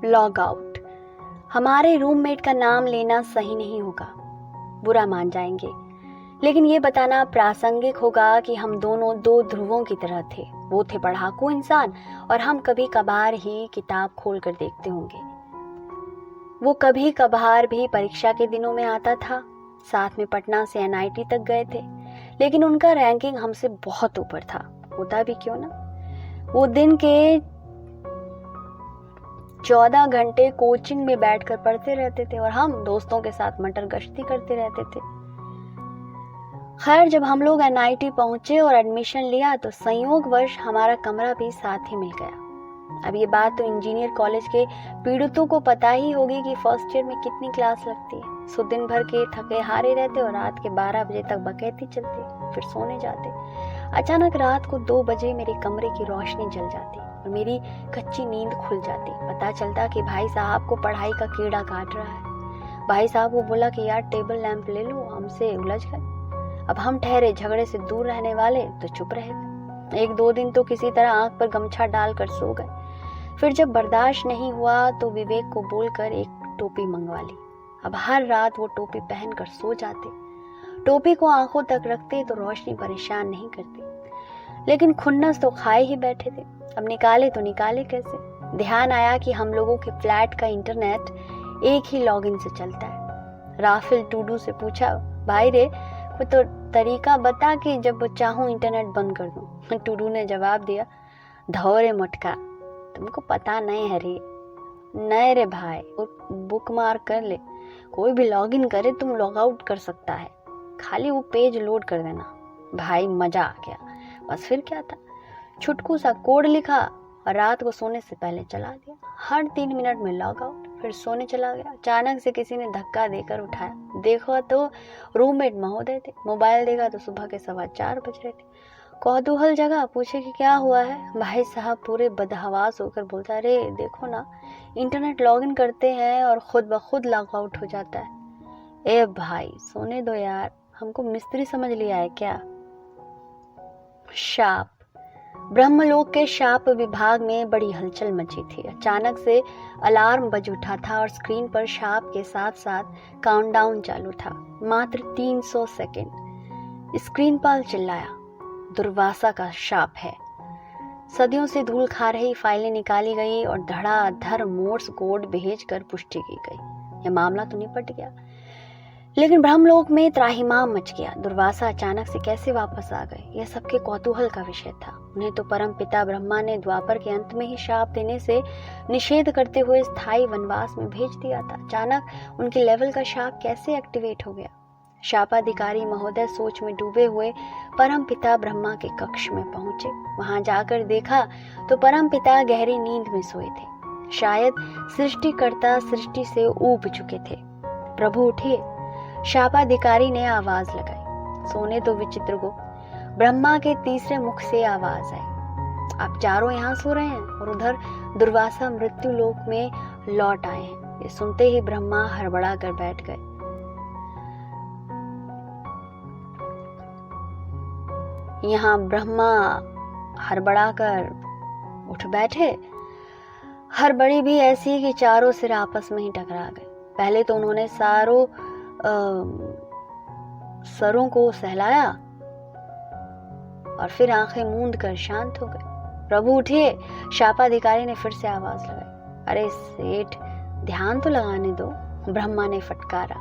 Log out. हमारे roommate का नाम लेना सही नहीं होगा, बुरा मान जाएंगे, लेकिन ये बताना प्रासंगिक होगा कि हम दोनों दो ध्रुवों की तरह थे। वो थे पढ़ाकू इंसान और हम कभी कभार ही किताब खोल कर देखते होंगे। वो कभी कभार भी परीक्षा के दिनों में आता था, साथ में पटना से NIT तक गए थे, लेकिन उनका रैंकिंग हमसे बहुत ऊपर था। होता भी क्यों ना, वो दिन के 14 घंटे कोचिंग में बैठकर पढ़ते रहते थे और हम दोस्तों के साथ मटर गश्ती करते रहते थे। खैर, जब हम लोग NIT पहुंचे और एडमिशन लिया तो संयोगवश हमारा कमरा भी साथ ही मिल गया। अब ये बात तो इंजीनियर कॉलेज के पीड़ितों को पता ही होगी कि फर्स्ट ईयर में कितनी क्लास लगती है। सो दिन भर के थके हारे रहते और रात के 12 बजे तक बकैती चलती, फिर सोने जाते। अचानक रात को 2 बजे मेरे कमरे की रोशनी जल जाती और मेरी कच्ची नींद खुल जाती। पता चलता कि भाई साहब को पढ़ाई का कीड़ा काट रहा है। भाई साहब को बोला कि यार टेबल लैंप ले लो, हमसे उलझ गए। अब हम ठहरे झगड़े से दूर रहने वाले तो चुप रहे। 1-2 दिन तो किसी तरह आंख पर गमछा डालकर सो गए। फिर जब बर्दाश्त नहीं हुआ तो विवेक को बोलकर एक टोपी मंगवा ली। अब हर रात वो टोपी पहनकर सो जाते। टोपी को आंखों तक रखते तो रोशनी परेशान नहीं करती, लेकिन खुन्नस तो खाए ही बैठे थे। अब निकाले तो निकाले कैसे। ध्यान आया कि हम लोगों के फ्लैट का इंटरनेट एक ही लॉगिन से चलता है। राफेल टूडू से पूछा, भाई रे कोई तो तरीका बता कि जब चाहूं इंटरनेट बंद कर दूं। टूडू ने जवाब दिया, धौरे मटका, तुमको पता नहीं है रे। नहीं रे भाई, बुक मार्क कर ले, कोई भी लॉगिन करे तुम लॉग आउट कर सकता है, खाली वो पेज लोड कर देना। भाई मजा आ गया। बस फिर क्या था, छुटकू सा कोड लिखा और रात को सोने से पहले चला दिया। हर 3 मिनट में लॉग आउट, फिर सोने चला गया। अचानक से किसी ने धक्का देकर उठाया, देखा तो रूममेट महोदय थे। मोबाइल देखा तो सुबह के 4:15 बज रहे थे। कौतूहल जगह, पूछे कि क्या हुआ है। भाई साहब पूरे बदहवास होकर बोलता, अरे देखो ना, इंटरनेट लॉगिन करते हैं और खुद ब खुद लॉग आउट हो जाता है। ए भाई सोने दो यार, हमको मिस्त्री समझ लिया है क्या। शाप। ब्रह्मलोक के शाप विभाग में बड़ी हलचल मची थी। अचानक से अलार्म बज उठा था और स्क्रीन पर शाप के साथ साथ काउंटडाउन चालू था। मात्र 300 सेकेंड। स्क्रीन पर चिल्लाया, दुर्वासा का शाप है। सदियों से धूल खा रही फाइलें निकाली गई और धड़ाधड़ मोर्स कोड भेजकर पुष्टि की गई। यह मामला तो निपट गया, लेकिन ब्रह्मलोक में त्राहिमाम मच गया। दुर्वासा अचानक से कैसे वापस आ गए, यह सबके कौतूहल का विषय था। उन्हें तो परम पिता ब्रह्मा ने द्वापर के अंत में ही शाप देने से निषेध करते हुए स्थायी वनवास में भेज दिया था। अचानक उनके लेवल का शाप कैसे एक्टिवेट हो गया। शापाधिकारी महोदय सोच में डूबे हुए परम पिता ब्रह्मा के कक्ष में पहुंचे। वहां जाकर देखा तो परम पिता गहरी नींद में सोए थे। शायद सृष्टिकर्ता सृष्टि से ऊब चुके थे। प्रभु उठिए, शापाधिकारी ने आवाज लगाई। सोने तो विचित्र को ब्रह्मा के तीसरे मुख से आवाज आई, आप चारों यहाँ सो रहे हैं और उधर दुर्वासा मृत्यु लोक में लौट आए हैं। ये सुनते ही ब्रह्मा हड़बड़ा कर बैठ गए। यहाँ ब्रह्मा हड़बड़ा कर उठ बैठे। हड़बड़ी भी ऐसी कि चारों सिर आपस में ही टकरा गए। पहले तो उन्होंने सरों को सहलाया और फिर आंखें मूंद कर शांत हो गए। प्रभु उठिए, शापाधिकारी ने फिर से आवाज लगाई। अरे सेठ, ध्यान तो लगाने दो, ब्रह्मा ने फटकारा।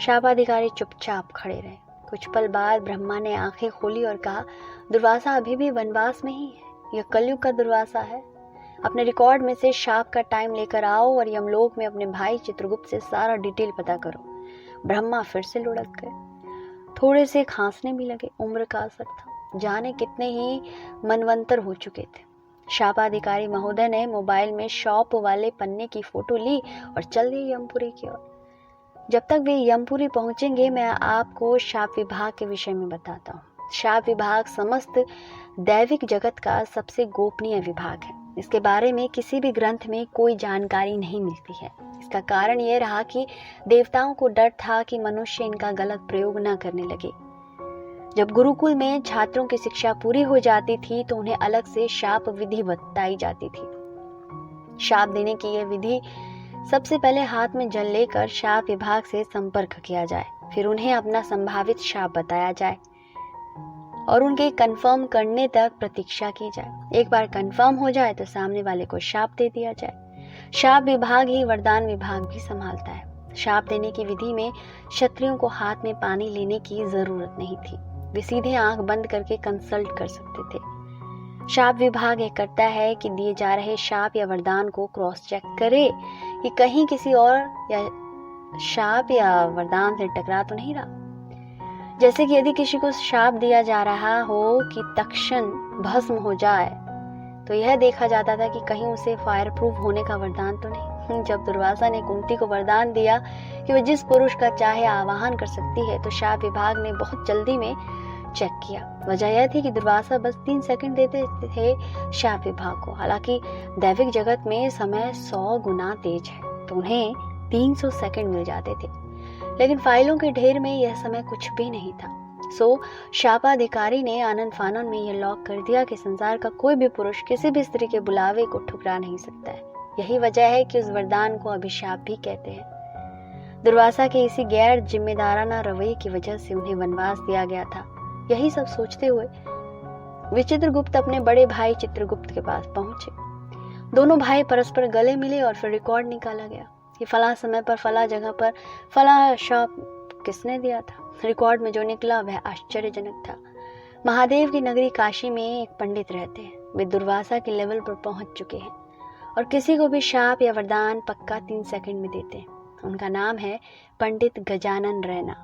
शापाधिकारी चुपचाप खड़े रहे। कुछ पल बाद ब्रह्मा ने आंखें खोली और कहा, दुर्वासा अभी भी वनवास में ही है। यह कलयुग का दुर्वासा है। अपने रिकॉर्ड में से शाप का टाइम लेकर आओ और यमलोक में अपने भाई चित्रगुप्त से सारा डिटेल पता करो। ब्रह्मा फिर से लुढ़क गए, थोड़े से खांसने भी लगे। उम्र का असर था, जाने कितने ही मनवंतर हो चुके थे। शापाधिकारी महोदय ने मोबाइल में शॉप वाले पन्ने की फोटो ली और चल दिए यमपुरी की ओर। जब तक वे यमपुरी पहुंचेंगे मैं आपको शाप विभाग के विषय में बताता हूँ। शाप विभाग समस्त दैविक जगत का सबसे गोपनीय विभाग है। इसके बारे में किसी भी ग्रंथ में कोई जानकारी नहीं मिलती है। इसका कारण यह रहा कि देवताओं को डर था कि मनुष्य इनका गलत प्रयोग न करने लगे। जब गुरुकुल में छात्रों की शिक्षा पूरी हो जाती थी तो उन्हें अलग से शाप विधि बताई जाती थी। शाप देने की यह विधि, सबसे पहले हाथ में जल लेकर शाप विभाग से संपर्क किया जाए, फिर उन्हें अपना संभावित शाप बताया जाए और उनके कंफर्म करने तक प्रतीक्षा की जाए। एक बार कंफर्म हो जाए तो सामने वाले को शाप दे दिया जाए। शाप विभाग ही वरदान विभाग भी संभालता है। शाप देने की विधि में क्षत्रियों को हाथ में पानी लेने की जरूरत नहीं थी, वे सीधे आंख बंद करके कंसल्ट कर सकते थे। शाप विभाग यह करता है कि दिए जा रहे शाप या वरदान को क्रॉस चेक करे कि कहीं किसी और या शाप या वरदान से टकरा तो नहीं रहा। जैसे कि यदि किसी को शाप दिया जा रहा हो कि तक्षण भस्म हो जाए, तो यह देखा जाता था कि कहीं उसे फायर प्रूफ होने का वरदान तो नहीं। जब दुर्वासा ने कुंती को वरदान दिया कि वह जिस पुरुष का चाहे आवाहन कर सकती है, तो शाप विभाग ने बहुत जल्दी में चेक किया। वजह यह थी कि दुर्वासा बस 3 सेकंड देते थे शाप विभाग को। हालांकि दैविक जगत में समय 100 गुना तेज है, तो उन्हें 300 सेकंड मिल जाते थे, लेकिन फाइलों के ढेर में यह समय कुछ भी नहीं था। सो शापाधिकारी ने आनंद फानन में यह लॉक कर दिया कि संसार का कोई भी पुरुष किसी भी स्त्री के बुलावे को ठुकरा नहीं सकता है। यही वजह है कि उस वरदान को अभिशाप भी कहते हैं। दुर्वासा के इसी गैर जिम्मेदाराना रवैये की वजह से उन्हें वनवास दिया गया था। यही सब सोचते हुए विचित्रगुप्त अपने बड़े भाई चित्रगुप्त के पास पहुंचे। दोनों भाई परस्पर गले मिले और फिर रिकॉर्ड निकाला गया कि फला समय पर फला जगह पर फला शाप किसने दिया था। रिकॉर्ड में जो निकला वह आश्चर्यजनक था। महादेव की नगरी काशी में एक पंडित रहते हैं। वे दुर्वासा के लेवल पर पहुंच चुके हैं और किसी को भी शाप या वरदान पक्का 3 सेकंड में देते हैं। उनका नाम है पंडित गजानन रैना।